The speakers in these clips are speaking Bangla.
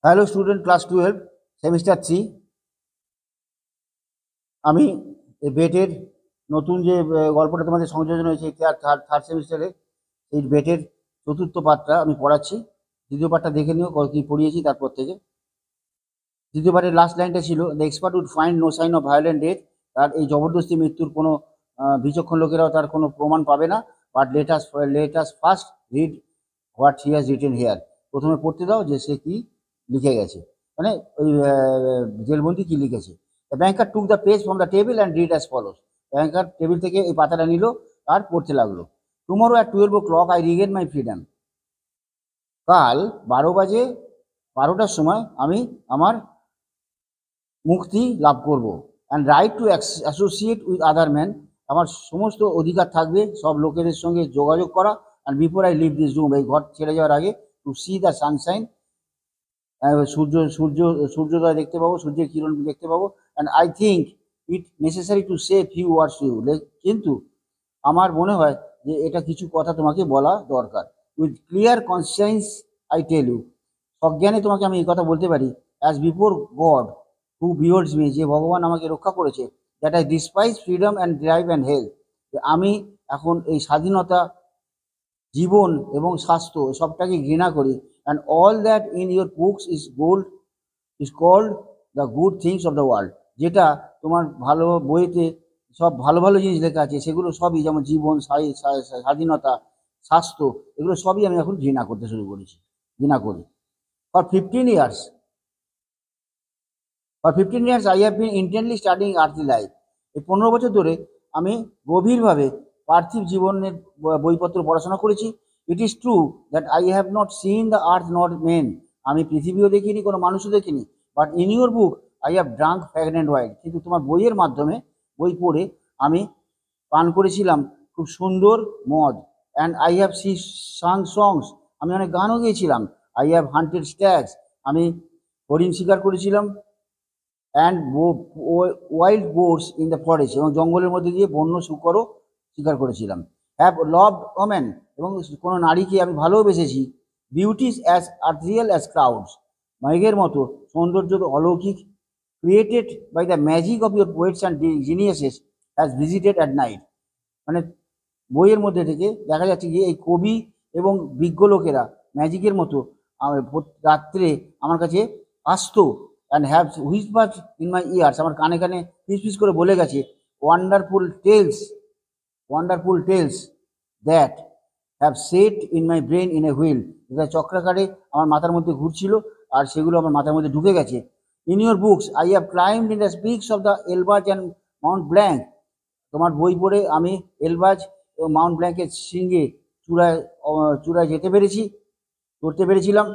Hello student, class 12 semester 3। আমি এই বেটের নতুন যে গল্পটা তোমাদের সংযোজন হয়েছে থার্ড সেমিস্টারে, এই বেটের চতুর্থ পাঠটা আমি পড়াচ্ছি। দ্বিতীয় পাঠটা দেখে নিও কি পড়িয়েছি তারপর থেকে। দ্বিতীয় পাঠের লাস্ট লাইনটা ছিল, the expert would find no sign of violent death. তার এই জবরদস্তি মৃত্যুর কোনো বিচক্ষণ লোকেরাও তার কোনো প্রমাণ পাবে না। But let us first read what he has written here. প্রথমে পড়তে দাও যে সে কি লিখে গেছে, মানে ওই জেলবন্দি কি লিখেছে। The banker took the page from the table and read as follows. Banker table থেকে এই পাতাটা নিল আর পড়তে লাগলো। Tomorrow at 12 o'clock I regain my freedom. কাল 12 বাজে, 12টার সময় আমি আমার মুক্তি লাভ করব। And right to associate with other man. আমার সমস্ত অধিকার থাকবে সব লোকেদের সঙ্গে যোগাযোগ করা। And before I leave this room, এই ঘর ছেড়ে যাওয়ার আগে, টু সি দ্য সানশাইন, সূর্যোদয় দেখতে পাবো, সূর্যের কিরণ দেখতে পাবো। And I think it necessary to say few words to you. কিন্তু আমার মনে হয় যে এটা কিছু কথা তোমাকে বলা দরকার। With clear conscience I tell you. সজ্ঞানে তোমাকে আমি এই কথা বলতে পারি, as before God who beholds me, যে ভগবান আমাকে রক্ষা করেছে, that I despise freedom and drive and health. আমি এখন এই স্বাধীনতা, জীবন এবং স্বাস্থ্য সবটাকে ঘৃণা করি। And all that in your books is called the good things of the world. যেটা তোমার ভালো বইতে সব ভালো ভালো জিনিস লেখা আছে, সেগুলো সবই, যেমন জীবন, স্বাধীনতা, স্বাস্থ্য, এগুলো সবই আমি এখন ঘৃণা করতে শুরু করেছি, ঘৃণা করি। For 15 years, I have been intently studying earthly life. এই 15 বছর ধরে আমি গভীরভাবে পার্থিব জীবনের বইপত্র পড়াশোনা করেছি। It is true that I have not seen the earth not men. আমি পৃথিবীও দেখিনি, কোনো মানুষও দেখিনি। But in your book I have drunk fragrant wine. কিন্তু তোমার বইয়ের মাধ্যমে, বই পড়ে আমি পান করেছিলাম খুব সুন্দর মদ। অ্যান্ড আই হ্যাভ সাং সংস, আমি অনেক গানও গেয়েছিলাম। আই হ্যাভ হান্টেড স্ট্যাগস, আমি হরিণ শিকার করেছিলাম। And wild Bohr's in the forest, এবং জঙ্গলের মধ্যে দিয়ে বন্য শূকরও শিকার করেছিলাম। হ্যাভ লভড ওমেন, এবং কোনো নারীকে আমি ভালোবেসেছি। Beauties as ethereal as clouds, মেঘের মতো সৌন্দর্য অলৌকিক। Created by the magic of your poets and geniuses has visited at night. মানে বইয়ের মধ্যে থেকে দেখা যাচ্ছে যে এই কবি এবং বিজ্ঞ লোকেরা ম্যাজিকের মতো রাত্রে আমার কাছে আসতো। And have whispered in my ears, আমার কানে কানে ফিস করে বলে গেছে, wonderful tales, wonderful tales that have set in my brain in a wheel. যেটা চক্রাকারে আমার মাথার মধ্যে ঘুরছিল আর সেগুলো আমার মাথার মধ্যে ঢুকে গেছে। In your books I have climbed in the peaks of the Elburz and Mont Blanc. তোমার বই পড়ে আমি এলবাজ এবং মাউন্ট ব্ল্যাঙ্কের শৃঙ্গে চূড়ায় যেতে পেরেছি, চড়তে পেরেছিলাম।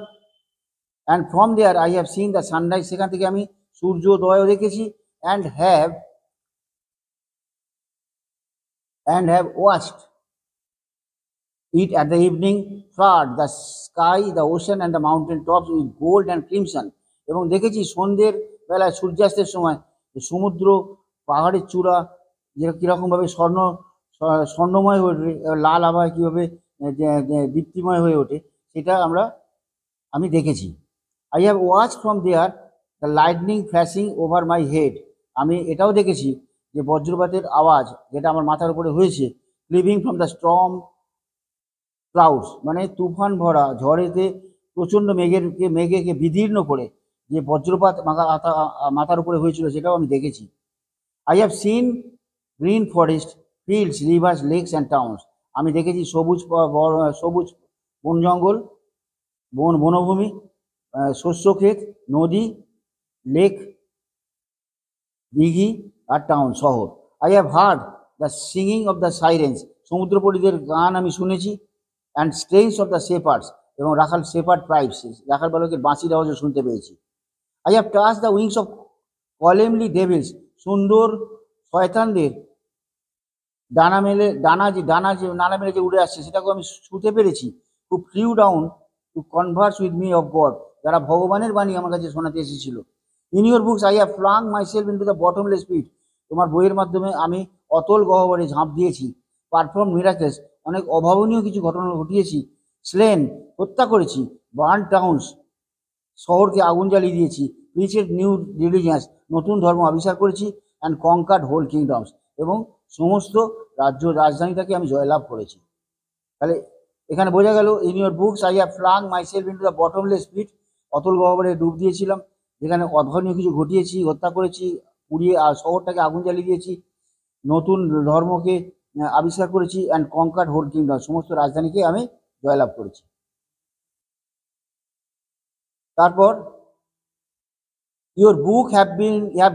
And from there I have seen the sunrise, সেখান থেকে আমি সূর্যোদয়ও দেখেছি। And have watched it at the evening, flood the sky, the ocean and the mountain tops with gold and crimson. এবং দেখেছি সন্ধ্যের বেলায় সূর্যাস্তের সময় সমুদ্র, পাহাড়ের চূড়া কীরকমভাবে স্বর্ণময় হয়ে ওঠে, লাল আভায় কীভাবে দীপ্তিময় হয়ে ওঠে, সেটা আমি দেখেছি। I have watch from there the lightning flashing over my head. আমি এটাও দেখেছি যে বজ্রপাতের আওয়াজ যেটা আমার মাথার উপরে হয়েছে। Living from the storm clouds, মানে তুফান ভরা ঝড়েতে প্রচণ্ড মেঘেকে বিদীর্ণ করে যে বজ্রপাত মাথার উপরে হয়েছিল, সেটাও আমি দেখেছি। I have seen green forest, fields, rivers, lakes and towns. আমি দেখেছি সবুজ বন জঙ্গল, বনভূমি, শস্যক্ষেত, নদী, লেক, দিঘি আর টাউন, শহর। I have heard the singing of the sirens, সমুদ্রপরীদের গান আমি শুনেছি। And strains of the shepherds, এবং শেপার্ড ট্রাইবস, রাখাল বালকের বাঁশির আওয়াজও শুনতে পেয়েছি। I have touch the wings of comely devils, সুন্দর শয়তানদের ডানা মেলে যে উড়ে আসছে, সেটাকেও আমি ছুঁতে পেরেছি। To flew down to converse with me of God, যারা ভগবানের বাণী আমার কাছে শোনাতে এসেছিল। In your books I have flung myself into the bottomless pit, তোমার বইয়ের মাধ্যমে আমি অতল গহ্বরে ঝাঁপ দিয়েছি। পারফর্ম মিরাকেলস, অনেক অভাবনীয় কিছু ঘটনা ঘটিয়েছি। স্লেন, হত্যা করেছি। বার্ন টাউন্স, শহরকে আগুন জ্বালিয়ে দিয়েছি, প্রিচেড নিউ রিলিজিয়ান্স, নতুন ধর্ম আবিষ্কার করেছি, অ্যান্ড কনকার্ড হোল কিংডমস, এবং সমস্ত রাজধানীটাকে আমি জয়লাভ করেছি। তাহলে এখানে বোঝা গেল, in your books I have flung myself into the bottomless pit, অতল গহ্বরে ডুব দিয়েছিলাম, যেখানে অধর্মীয় কিছু ঘটিয়েছি, হত্যা করেছি, পুড়িয়ে শহরটাকে আগুন জ্বালিয়ে দিয়েছি, নতুন ধর্মকে আবিষ্কার করেছি, অ্যান্ড কনকার্ড হোল কিংডম, সমস্ত রাজধানীকে আমি জয়লাভ করেছি। তারপর your book have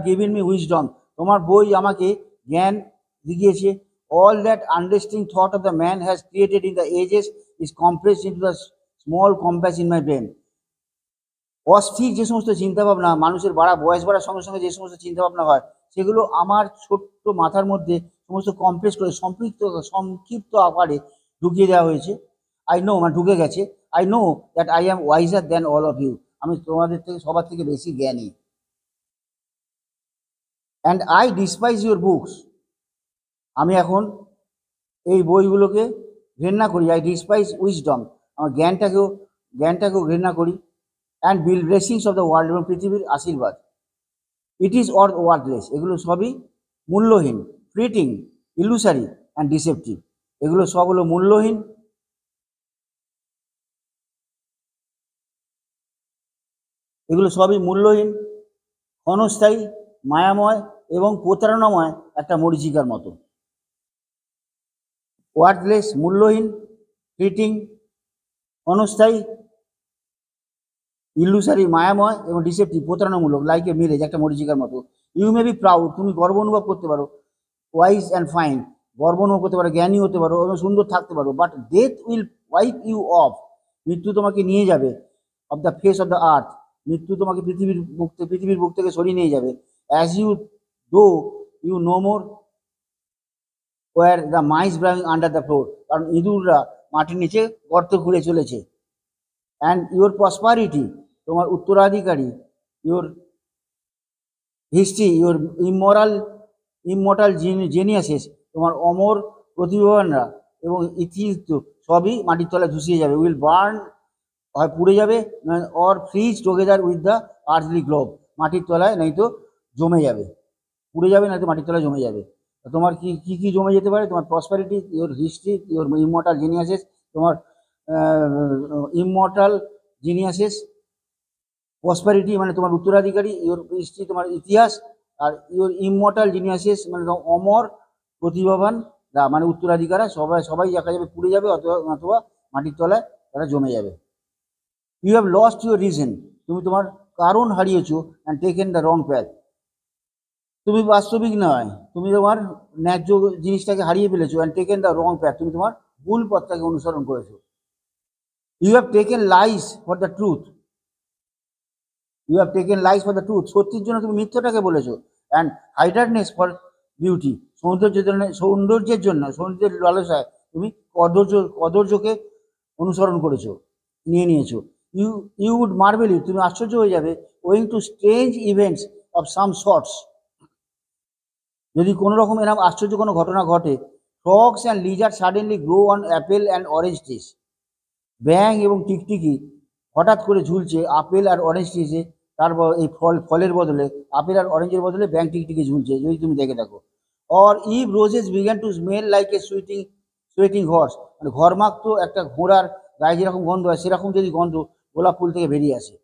given me wisdom, তোমার বই আমাকে জ্ঞান দিয়েছে। All that understanding thought of the man has created in the ages is compressed into the small compass in my brain. অস্থির যে সমস্ত চিন্তাভাবনা, মানুষের বয়স বাড়ার সঙ্গে সঙ্গে যে সমস্ত চিন্তাভাবনা হয়, সেগুলো আমার ছোট্ট মাথার মধ্যে সমস্ত কম্প্রেস করে সংক্ষিপ্ত আকারে ঢুকিয়ে দেওয়া হয়েছে। আই নো, মানে ঢুকে গেছে। I know that I am wiser than all of you, আমি তোমাদের থেকে সবার থেকে বেশি জ্ঞানী। And I despise your books, আমি এখন এই বইগুলোকে ঘৃণা করি। আই ডিসপাইজ উইজডম, আমার জ্ঞানটাকেও ঘৃণা করি। And bill blessings of the world, এবং পৃথিবীর আশীর্বাদ। ইট ইজ অর ওয়ার্থলেস, এগুলো সবই মূল্যহীন। ফ্লিটিং, ইলুসারি অ্যান্ড ডিসেপটিভ, এগুলো সব হলো মূল্যহীন, এগুলো সবই মূল্যহীন, ক্ষণস্থায়ী, মায়াময় এবং প্রতারণাময় একটা মরীচিকার মতো। ওয়ার্থলেস, মূল্যহীন, ফ্লিটিং, ক্ষণস্থায়ী, ইলুসারি, মায়াময়, এবং ডিসেপটিভ, প্রতারণামূলক, লাইক এ মিরেজ, একটা মরীচিকার মতো। ইউ মে বি প্রাউড, তুমি গর্ব অনুভব করতে পারো। ওয়াইজ অ্যান্ড ফাইন, গর্ব অনুভব করতে পারো, জ্ঞানী হতে পারো এবং সুন্দর থাকতে পারো। But death will wipe you off, মৃত্যু তোমাকে নিয়ে যাবে। Off the face of the earth, মৃত্যু তোমাকে পৃথিবীর বুক থেকে সরিয়ে নিয়ে যাবে। As you though you no more were the mice burrowing under the floor, কারণ ইঁদুররা মাটির নিচে গর্ত খুঁড়ে চলেছে। অ্যান্ড ইউর প্রসপারিটি, তোমার উত্তরাধিকারী, ইউর হিস্ট্রি, ইউর ইমমর্টাল জেনিয়াসেস, তোমার অমর প্রতিভাবানরা এবং ইতিহাস সবই মাটির তলায় ধুসিয়ে যাবে। উইল বার্ন, হয় পুড়ে যাবে, or fridge together with the earthly globe, মাটির তলায় নয়তো জমে যাবে, পুড়ে যাবে নয়তো মাটির তলায় জমে যাবে। তোমার কি জমে যেতে পারে? তোমার prosperity, your history, your immortal geniuses, তোমার ইমমর্টাল জিনিয়াসেস, প্রসপারিটি মানে তোমার উত্তরাধিকারী, ইউর হিস্ট্রি তোমার ইতিহাস, আর ইউর ইমমর্টাল জিনিয়াসেস মানে অমর প্রতিভাবান মানে উত্তরাধিকারা, সবাই দেখা যাবে পুড়ে যাবে, অথবা মাটির তলায় তারা জমে যাবে। You have lost your reason, তুমি তোমার কারণ হারিয়েছো। And taken the wrong path, তুমি বাস্তবিক নয়, তুমি তোমার ন্যায্য জিনিসটাকে হারিয়ে ফেলেছো। And taken the wrong path, তুমি তোমার ভুল পথটাকে অনুসরণ করেছো। You have taken lies for the truth, you have taken lies for the truth, সত্যির জন্য তুমি মিথ্যাটাকে বলেছো। অ্যান্ড হাইডারনেস ফর বিউটি, সৌন্দর্যের লালসায় তুমি কদর্যকে অনুসরণ করেছো, নিয়ে নিয়েছো। ইউ উড মার্ভেল, তুমি আশ্চর্য হয়ে যাবে। Owing to strange events of some sorts, যদি কোনো রকম এরকম আশ্চর্য কোনো ঘটনা ঘটে। Frogs and Lizaad suddenly grow on Apple and orange trees, ব্যাঙ এবং টিকটিকি হঠাৎ করে ঝুলছে আপেল আর অরেঞ্জ ট্রিজে। তারপর এই ফলের বদলে, আপেল আর অরেঞ্জের বদলে ব্যাঙ টিকটিকি ঝুলছে, যদি তুমি দেখে থাকো। Or even roses began to smell like a sweating horse, মানে ঘরমাক্ত একটা ঘোড়ার গায়ে যেরকম গন্ধ হয়, সেরকম যদি গন্ধ গোলাপ ফুল থেকে বেরিয়ে আসে।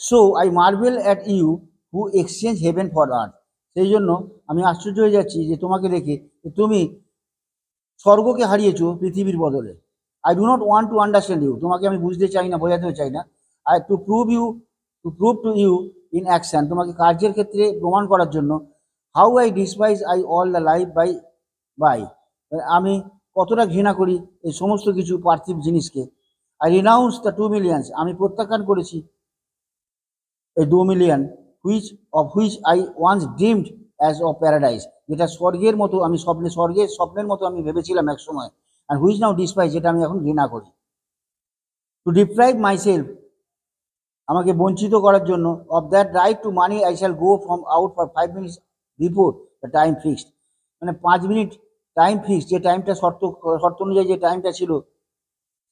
So I marvel at you who exchange heaven for earth, সেই জন্য আমি আশ্চর্য হয়ে যাচ্ছি যে তোমাকে দেখে, তুমি স্বর্গকে হারিয়েছো পৃথিবীর বদলে। I do not want to understand you, তোমাকে আমি বুঝতে চাই না, বোঝাতেও চাই না। I to prove to you in action, তোমাকে কার্যের ক্ষেত্রে প্রমাণ করার জন্য। How I despise I all the life by, আমি কতটা ঘৃণা করি এই সমস্ত কিছু পার্থিব জিনিসকে। আই রিনাউন্স দ্য 2 মিলিয়ন্স, আমি প্রত্যাখ্যান করেছি এই 2 million, which I once dreamed as of paradise, যেটা স্বর্গের মতো আমি স্বপ্নের মতো আমি ভেবেছিলাম এক সময়। অ্যান্ড হুইচ নাও ডিসপাইজ, যেটা আমি এখন ঘৃণা করি। টু ডিপ্রাইভ মাইসেলফ, আমাকে বঞ্চিত করার জন্য। Of that right to money I shall go from out for 5 minutes before the time fixed, মানে 5 মিনিট টাইম ফিক্সড, যে টাইমটা শর্ত অনুযায়ী যে টাইমটা ছিল,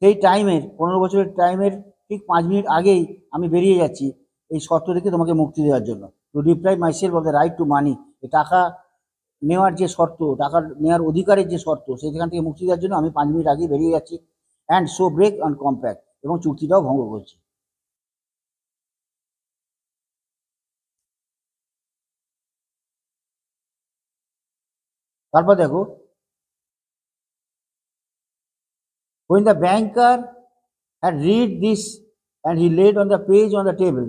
সেই টাইমের 15 বছরের টাইমের ঠিক 5 মিনিট আগেই আমি বেরিয়ে যাচ্ছি এই শর্ত থেকে তোমাকে মুক্তি দেওয়ার জন্য, to deprive myself of the right to money. এই টাকা নেওয়ার যে শর্ত, টাকা নেওয়ার অধিকারের যে শর্ত, সেখান থেকে মুক্তি দেওয়ার জন্য আমি 5 মিনিট আগেই বেরিয়ে যাচ্ছি। And so break on compact, এবং চুক্তিটাও ভঙ্গ করছি। তারপর দেখো, when the banker had read this and he laid on the page on the table,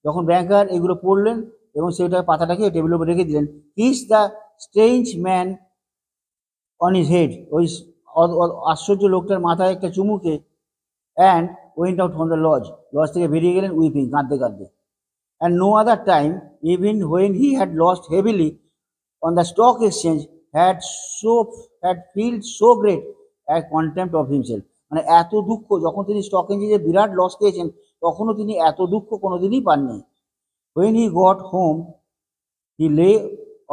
যখন ব্যাংকার এগুলো পড়লেন এবং সেটা পাতাটাকে টেবিলের উপর রেখে দিলেন, kissed the strange man on his head, ওই আশ্চর্য লোকটার মাথায় একটা চুমুকে, and went out from the lodge, lodge থেকে বেরিয়ে গেলেন উইপিং, কাঁদতে কাঁদতে। And no other time, even when he had lost heavily on the stock exchange, had felt so great a contempt of himself, মানে এত দুঃখ, যখন তিনি স্টক এক্সচেঞ্জে বিরাট লস খেয়েছেন তখনও তিনি এত দুঃখ কোনোদিনই পাননি। when he got home he lay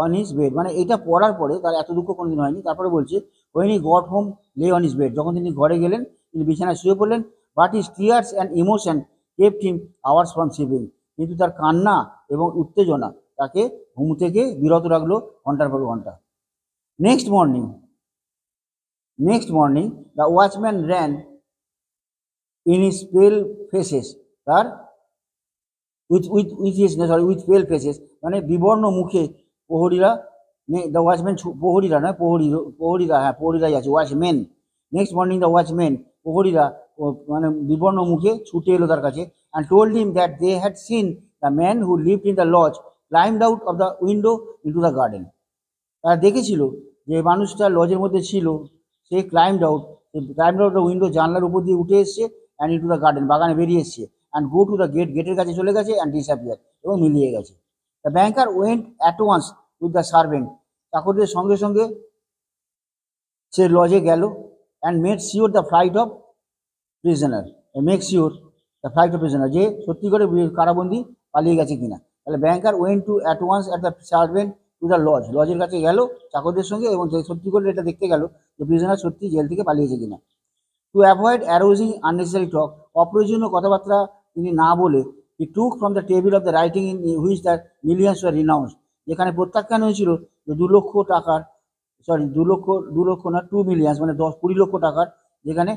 on his bed, মানে এটা পড়ার পরে তার এত দুঃখ কোনোদিন হয়নি। তারপরে বলছে when he got home lay on his bed, যখন তিনি ঘরে গেলেন তিনি বিছানায় শুয়ে পড়লেন, but his tears and emotion kept him hours from sleeping, কিন্তু তার কান্না এবং উত্তেজনা তাকে ঘুম থেকে বিরত রাখলো ঘন্টার পর ঘন্টা। Next morning the watchman ran in his পেল ফেসেস, তার উইথ পেল ফেসেস, মানে বিবর্ণ মুখে প্রহরীরা, দ্য ওয়াচম্যান, প্রহরীরা নয়, প্রহরীরাই আছে, watchman. Next morning the watchman, প্রহরীরা মানে বিবর্ণ মুখে ছুটে এলো তার কাছে, and told him that they had seen the man who lived in the lodge climbed out of the window into the garden, তারা দেখেছিল যে মানুষটা লজের মধ্যে ছিল, সে ক্লাইম্ড আউট দ্য উইন্ডো, জানলার উপর দিয়ে উঠে এসছে, অ্যান্ড ইন্টু দ্য গার্ডেন, বাগানে বেরিয়ে এসছে, and go to the gate, গেটের কাছে চলে গেছে, অ্যান্ড ডিসঅ্যাপিয়ার, এবং মিলিয়ে গেছে। The banker went at once with the servant, চাকরদের সঙ্গে সঙ্গে সে লজে গেল, and made sure the flight of prisoner, যে সত্যি করে কারাবন্দি পালিয়ে গেছে কিনা। তাহলে banker went to at once at the servant to the lodge, লজের কাছে গেল চাকরদের সঙ্গে, এবং সত্যি করে এটা দেখতে গেল যে প্রিজনার সত্যি জেল থেকে পালিয়েছে কিনা। To avoid arousing unnecessary talk, অপ্রয়োজনীয় কথাবার্তা তিনি না বলে, he took from the table of the writing in which the millions were renounced, যেখানে প্রত্যাখ্যান হয়েছিল যে 2 লক্ষ টাকার, 2 মিলিয়ন, মানে 20 লক্ষ টাকার যেখানে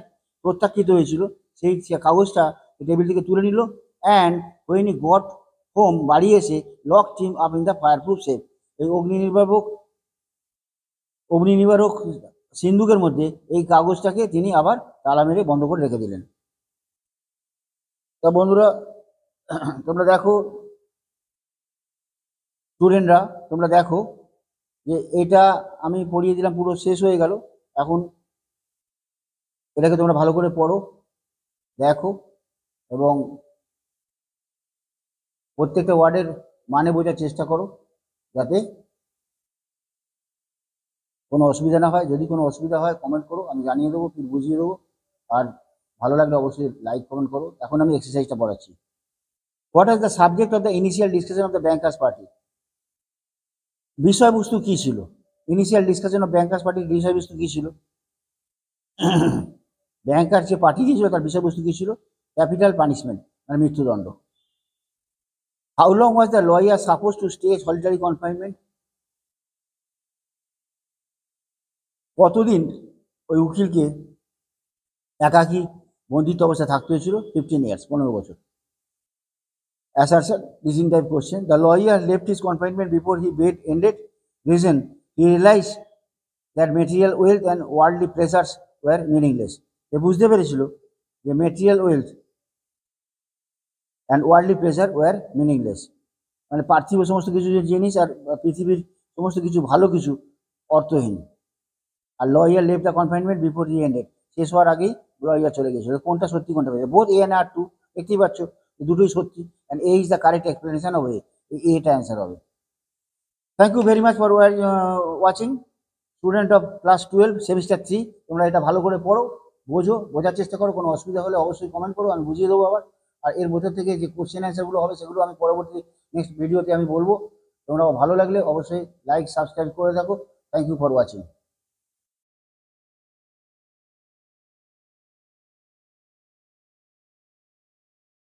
প্রত্যাখ্যিত হয়েছিল, সেই কাগজটা টেবিল থেকে তুলে নিল। And when he got home, বাড়ি এসে locked him up in the fireproof safe, এই অগ্নি নিবারক সিন্দুকের মধ্যে এই কাগজটাকে তিনি আবার তালা মেরে বন্ধ করে রেখে দিলেন। তা বন্ধুরা, তোমরা দেখো, স্টুডেন্টরা তোমরা দেখো যে এটা আমি পড়িয়ে দিলাম, পুরো শেষ হয়ে গেল। এখন এটাকে তোমরা ভালো করে পড়ো, দেখো, এবং প্রত্যেকটা ওয়ার্ডের মানে বোঝার চেষ্টা করো, যাতে কোনো অসুবিধা না হয়। যদি কোনো অসুবিধা হয় কমেন্ট করো, আমি জানিয়ে দেবো, ফির বুঝিয়ে দেবো। আর ভালো লাগলে অবশ্যই লাইক কমেন্ট করো। এখন আমি এক্সারসাইজটা পড়াচ্ছি। What is the subject of the initial discussion of the bankers party? বিষয়বস্তু কী ছিল? ইনিশিয়াল ডিসকাশন অফ ব্যাংকার্স পার্টির বিষয়বস্তু কী ছিল? ব্যাংকার যে পার্টি ছিল তার বিষয়বস্তু কী ছিল? ক্যাপিটাল পানিশমেন্ট, মানে মৃত্যুদণ্ড। How long was the lawyer suppose to stay solitary confinement? কতদিন ওই উকিলকে একাকী বন্দিত্ব অবস্থায় থাকতে হয়েছিল? 15 ইয়ার্স, 15 বছর। Assertion, reason type question. The lawyer left his confinement before his bed ended. Reason, he realized that material wealth and worldly pleasures were meaningless. সে বুঝতে পেরেছিল যে material wealth and worldly pleasure were meaningless, মানে পার্থিব সমস্ত কিছু যে জিনিস আর পৃথিবীর সমস্ত কিছু ভালো কিছু অর্থহীন। আর lawyer left the confinement before he ended, শেষ হওয়ার আগেই লয়ার চলে গেছিল। কোনটা সত্যি কোনটা পেয়েছে? Both A and R true, দেখতেই পাচ্ছ দুটোই সত্যি। And A is the correct explanation of A, এটা অ্যান্সার হবে। Thank you very much for watching. Student of class 12 semester 3, তোমরা এটা ভালো করে পড়ো, বোঝার চেষ্টা করো। কোনো অসুবিধা হলে অবশ্যই কমেন্ট করো, আমি বুঝিয়ে দেবো আবার। আর এর মধ্যে থেকে যে কোশ্চেন অ্যান্সারগুলো হবে সেগুলো আমি পরবর্তী নেক্সট ভিডিওতে আমি বলবো। তোমরা ভালো লাগলে অবশ্যই লাইক সাবস্ক্রাইব করে থাকো। Thank you for watching.